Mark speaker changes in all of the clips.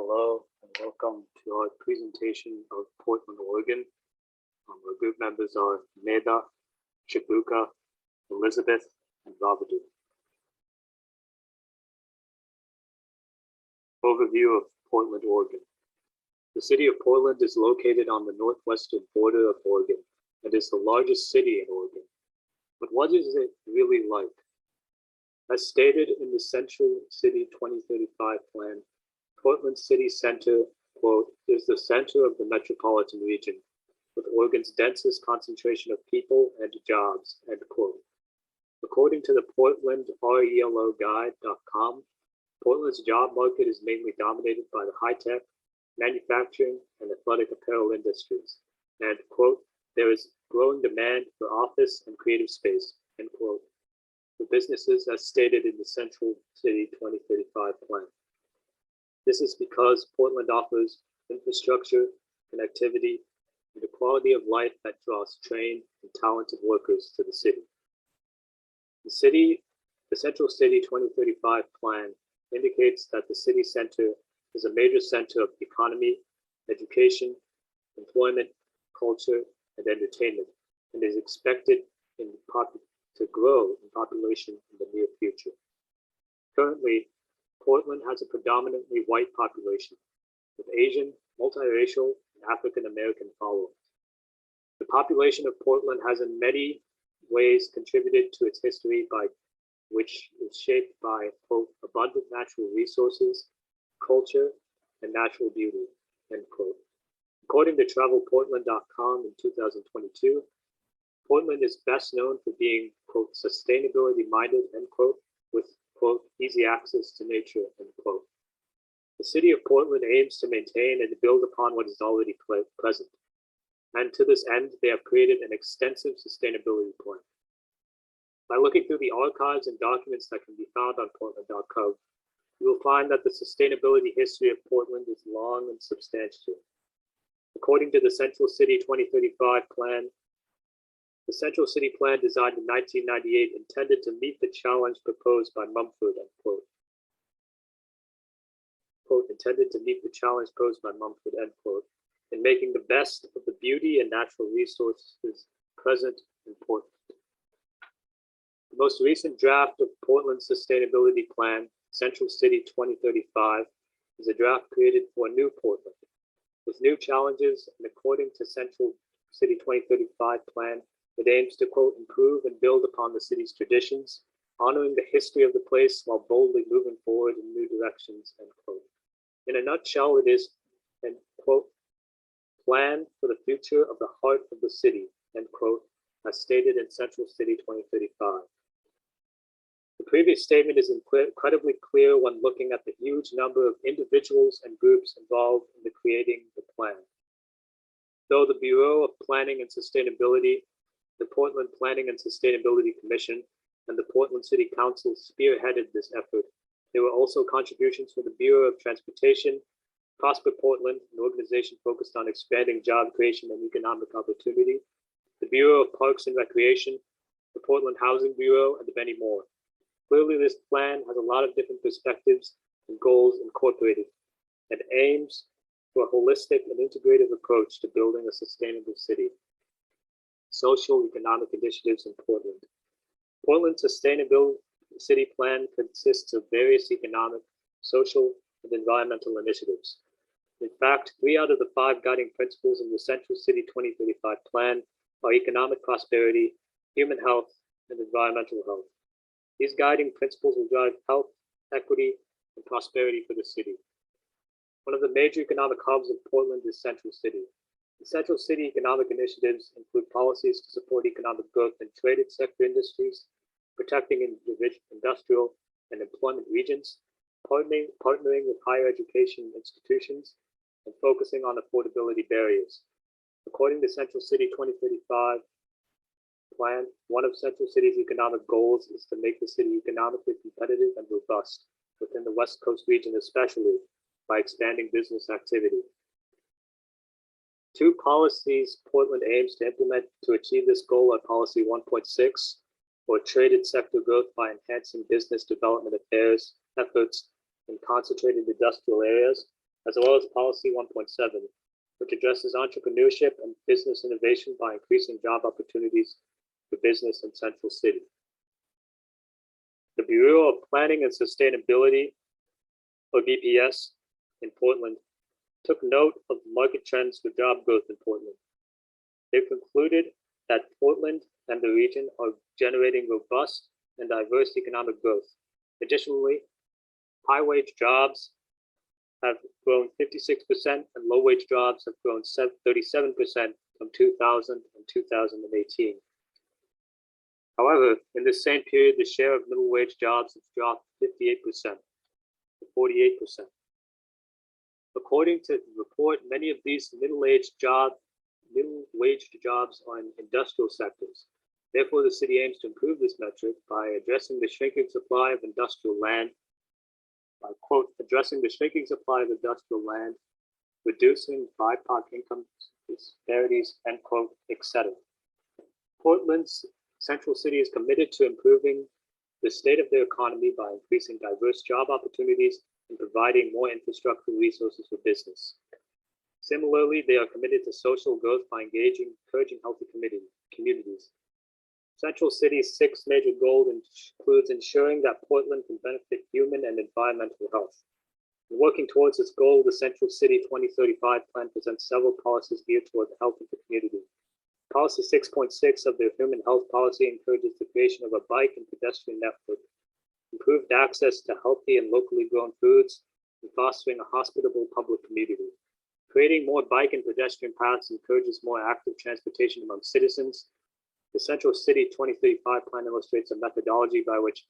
Speaker 1: Hello and welcome to our presentation of Portland, Oregon. Our group members are Medha, Chiebuka, Elizabeth, and Ravidu. Overview of Portland, Oregon. The city of Portland is located on the northwestern border of Oregon and is the largest city in Oregon. But what is it really like? As stated in the Central City 2035 plan, Portland City Center, quote, is the center of the metropolitan region, with Oregon's densest concentration of people and jobs, end quote. According to the PortlandRELOGuide.com, Portland's job market is mainly dominated by the high-tech, manufacturing, and athletic apparel industries, and, quote, there is growing demand for office and creative space, end quote, for businesses as stated in the Central City 2035 plan. This is because Portland offers infrastructure, connectivity, and a quality of life that draws trained and talented workers to the city. The Central City 2035 plan indicates that the city center is a major center of economy, education, employment, culture, and entertainment, and is expected to grow in population in the near future. Currently, Portland has a predominantly white population, with Asian, multiracial, and African American followers. The population of Portland has in many ways contributed to its history, which is shaped by, quote, abundant natural resources, culture, and natural beauty, end quote. According to TravelPortland.com in 2022, Portland is best known for being, quote, sustainability-minded, end quote, with, quote, easy access to nature, end quote. The city of Portland aims to maintain and build upon what is already present. And to this end, they have created an extensive sustainability plan. By looking through the archives and documents that can be found on Portland.gov, you will find that the sustainability history of Portland is long and substantial. According to the Central City 2035 plan, the Central City Plan designed in 1998 intended to meet the challenge proposed by Mumford, end quote. Quote, intended to meet the challenge posed by Mumford, end quote, in making the best of the beauty and natural resources present in Portland. The most recent draft of Portland's sustainability plan, Central City 2035, is a draft created for a new Portland, with new challenges, and according to Central City 2035 plan, it aims to, quote, improve and build upon the city's traditions, honoring the history of the place while boldly moving forward in new directions, end quote. In a nutshell, it is an, quote, plan for the future of the heart of the city, end quote, as stated in Central City 2035. The previous statement is incredibly clear when looking at the huge number of individuals and groups involved in creating the plan. Though the Bureau of Planning and Sustainability, the Portland Planning and Sustainability Commission, and the Portland City Council spearheaded this effort, there were also contributions from the Bureau of Transportation, Prosper Portland, an organization focused on expanding job creation and economic opportunity, the Bureau of Parks and Recreation, the Portland Housing Bureau, and many more. Clearly, this plan has a lot of different perspectives and goals incorporated and aims for a holistic and integrative approach to building a sustainable city. Social economic initiatives in Portland. Portland's Sustainable City Plan consists of various economic, social, and environmental initiatives. In fact, 3 out of the 5 guiding principles in the Central City 2035 plan are economic prosperity, human health, and environmental health. These guiding principles will drive health, equity, and prosperity for the city. One of the major economic hubs of Portland is Central City. The Central City economic initiatives include policies to support economic growth in traded sector industries, protecting industrial and employment regions, partnering with higher education institutions, and focusing on affordability barriers. According to Central City 2035 plan, one of Central City's economic goals is to make the city economically competitive and robust within the West Coast region, especially by expanding business activity. 2 policies Portland aims to implement to achieve this goal are Policy 1.6, or traded sector growth by enhancing business development affairs efforts in concentrated industrial areas, as well as Policy 1.7, which addresses entrepreneurship and business innovation by increasing job opportunities for business in Central City. The Bureau of Planning and Sustainability, or BPS, in Portland, took note of market trends for job growth in Portland. They concluded that Portland and the region are generating robust and diverse economic growth. Additionally, high-wage jobs have grown 56% and low-wage jobs have grown 37% from 2000 and 2018. However, in the same period, the share of middle-wage jobs has dropped 58% to 48%. According to the report, many of these middle-wage jobs are in industrial sectors. Therefore, the city aims to improve this metric by addressing the shrinking supply of industrial land, by, quote, addressing the shrinking supply of industrial land, reducing BIPOC income disparities, end quote, etc. Portland's Central City is committed to improving the state of their economy by increasing diverse job opportunities and providing more infrastructure resources for business. Similarly, they are committed to social growth by encouraging healthy communities. Central City's sixth major goal includes ensuring that Portland can benefit human and environmental health. In working towards this goal, the Central City 2035 plan presents several policies geared toward the health of the community. Policy 6.6 of their human health policy encourages the creation of a bike and pedestrian network, improved access to healthy and locally grown foods, and fostering a hospitable public community. Creating more bike and pedestrian paths encourages more active transportation among citizens. The Central City 2035 plan illustrates a methodology by which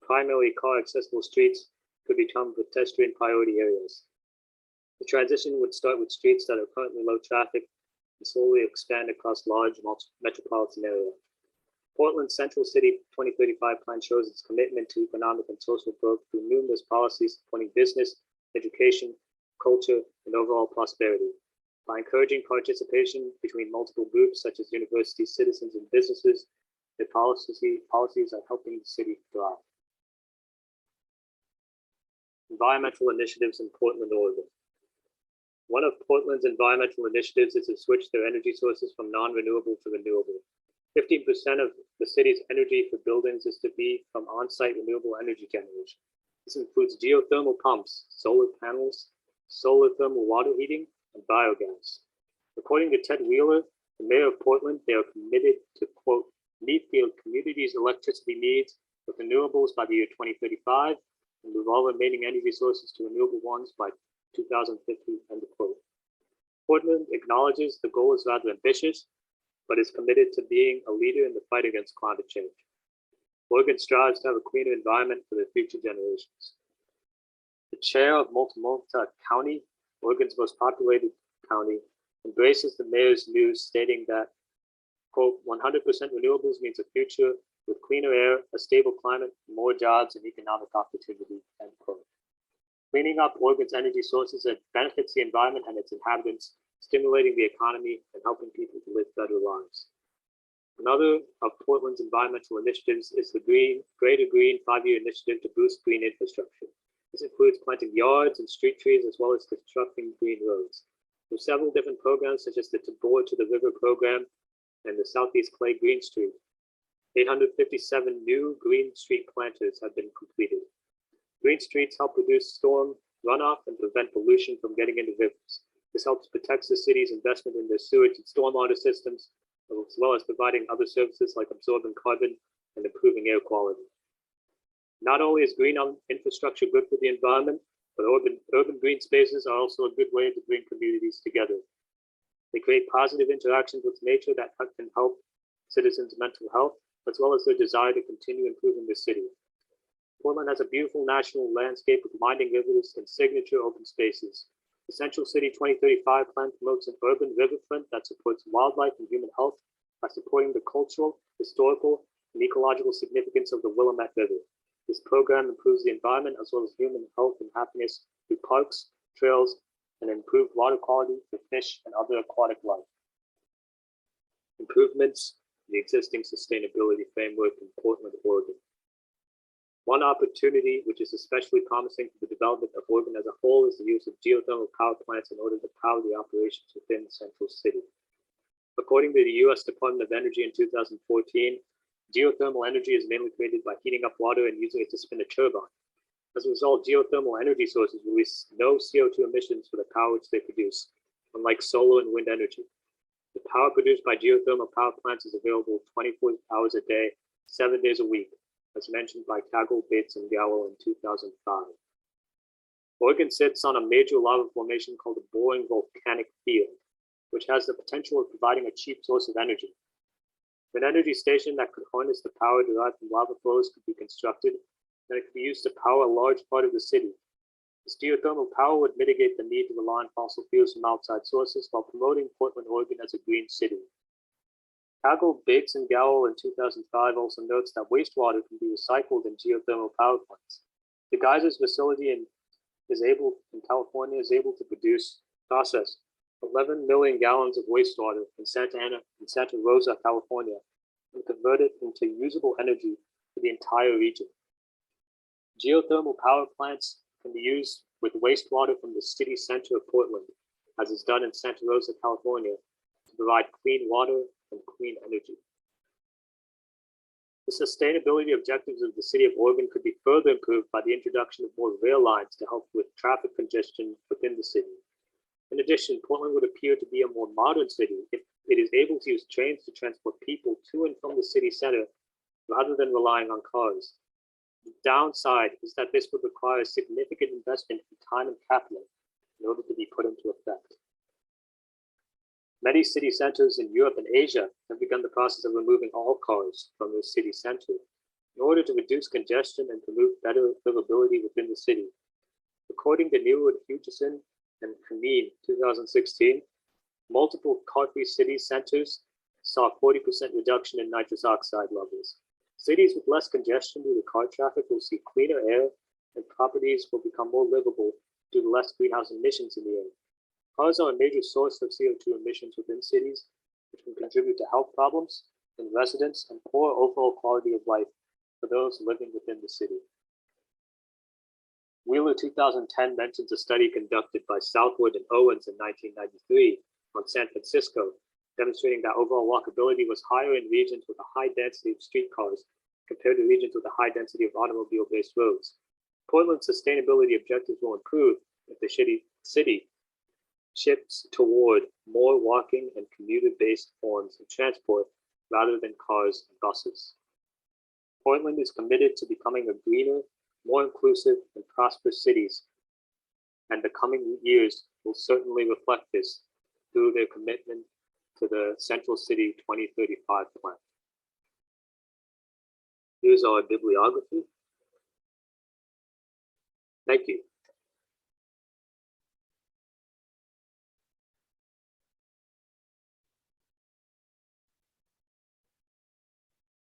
Speaker 1: primarily car-accessible streets could become pedestrian priority areas. The transition would start with streets that are currently low traffic and slowly expand across large metropolitan area. Portland's Central City 2035 plan shows its commitment to economic and social growth through numerous policies supporting business, education, culture, and overall prosperity. By encouraging participation between multiple groups such as universities, citizens, and businesses, the policies are helping the city thrive. Environmental initiatives in Portland, Oregon. One of Portland's environmental initiatives is to switch their energy sources from non-renewable to renewable. 15% of the city's energy for buildings is to be from on-site renewable energy generation. This includes geothermal pumps, solar panels, solar thermal water heating, and biogas. According to Ted Wheeler, the mayor of Portland, they are committed to, quote, meet the community's electricity needs with renewables by the year 2035 and move all remaining energy sources to renewable ones by 2050, end quote. Portland acknowledges the goal is rather ambitious, but is committed to being a leader in the fight against climate change. Oregon strives to have a cleaner environment for the future generations. The chair of Multnomah County, Oregon's most populated county, embraces the mayor's news stating that, quote, 100% renewables means a future with cleaner air, a stable climate, more jobs, and economic opportunity, end quote. Cleaning up Oregon's energy sources benefits the environment and its inhabitants, stimulating the economy and helping people to live better lives. Another of Portland's environmental initiatives is the Greater Green 5-year initiative to boost green infrastructure. This includes planting yards and street trees as well as constructing green roads. There are several different programs such as the Tumkur to the River program and the Southeast Clay Green Street. 857 new green street planters have been completed. Green streets help reduce storm runoff and prevent pollution from getting into rivers. This helps protect the city's investment in their sewage and stormwater systems, as well as providing other services like absorbing carbon and improving air quality. Not only is green infrastructure good for the environment, but urban green spaces are also a good way to bring communities together. They create positive interactions with nature that can help citizens' mental health, as well as their desire to continue improving the city. Portland has a beautiful national landscape with winding rivers and signature open spaces. The Central City 2035 plan promotes an urban riverfront that supports wildlife and human health by supporting the cultural, historical, and ecological significance of the Willamette River. This program improves the environment as well as human health and happiness through parks, trails, and improved water quality for fish and other aquatic life. Improvements in the existing sustainability framework in Portland, Oregon. One opportunity which is especially promising for the development of Oregon as a whole is the use of geothermal power plants in order to power the operations within the central city. According to the U.S. Department of Energy in 2014, geothermal energy is mainly created by heating up water and using it to spin a turbine. As a result, geothermal energy sources release no CO2 emissions for the power which they produce, unlike solar and wind energy. The power produced by geothermal power plants is available 24 hours a day, 7 days a week, as mentioned by Kaggle, Bates, and Gallo in 2005. Oregon sits on a major lava formation called the Boring Volcanic Field, which has the potential of providing a cheap source of energy. An energy station that could harness the power derived from lava flows could be constructed, and it could be used to power a large part of the city. This geothermal power would mitigate the need to rely on fossil fuels from outside sources while promoting Portland, Oregon as a green city. Kaggle, Bates, and Gallo in 2005 also notes that wastewater can be recycled in geothermal power plants. The Geysers facility in California is able to process 11 million gallons of wastewater in Santa Rosa, California, and convert it into usable energy for the entire region. Geothermal power plants can be used with wastewater from the city center of Portland, as is done in Santa Rosa, California, to provide clean water and clean energy. The sustainability objectives of the city of Oregon could be further improved by the introduction of more rail lines to help with traffic congestion within the city. In addition, Portland would appear to be a more modern city if it is able to use trains to transport people to and from the city center rather than relying on cars. The downside is that this would require a significant investment in time and capital in order to be put into effect. Many city centers in Europe and Asia have begun the process of removing all cars from their city center in order to reduce congestion and promote better livability within the city. According to Newwood, Hutchison, and Kameen 2016, multiple car-free city centers saw a 40% reduction in nitrous oxide levels. Cities with less congestion due to car traffic will see cleaner air, and properties will become more livable due to less greenhouse emissions in the air. Cars are a major source of CO2 emissions within cities, which can contribute to health problems in residents and poor overall quality of life for those living within the city. Wheeler 2010 mentions a study conducted by Southwood and Owens in 1993 on San Francisco, demonstrating that overall walkability was higher in regions with a high density of streetcars compared to regions with a high density of automobile-based roads. Portland's sustainability objectives will improve if the city shifts toward more walking and commuter-based forms of transport rather than cars and buses. Portland is committed to becoming a greener, more inclusive, and prosperous cities, and the coming years will certainly reflect this through their commitment to the Central City 2035 plan. Here's our bibliography. Thank you.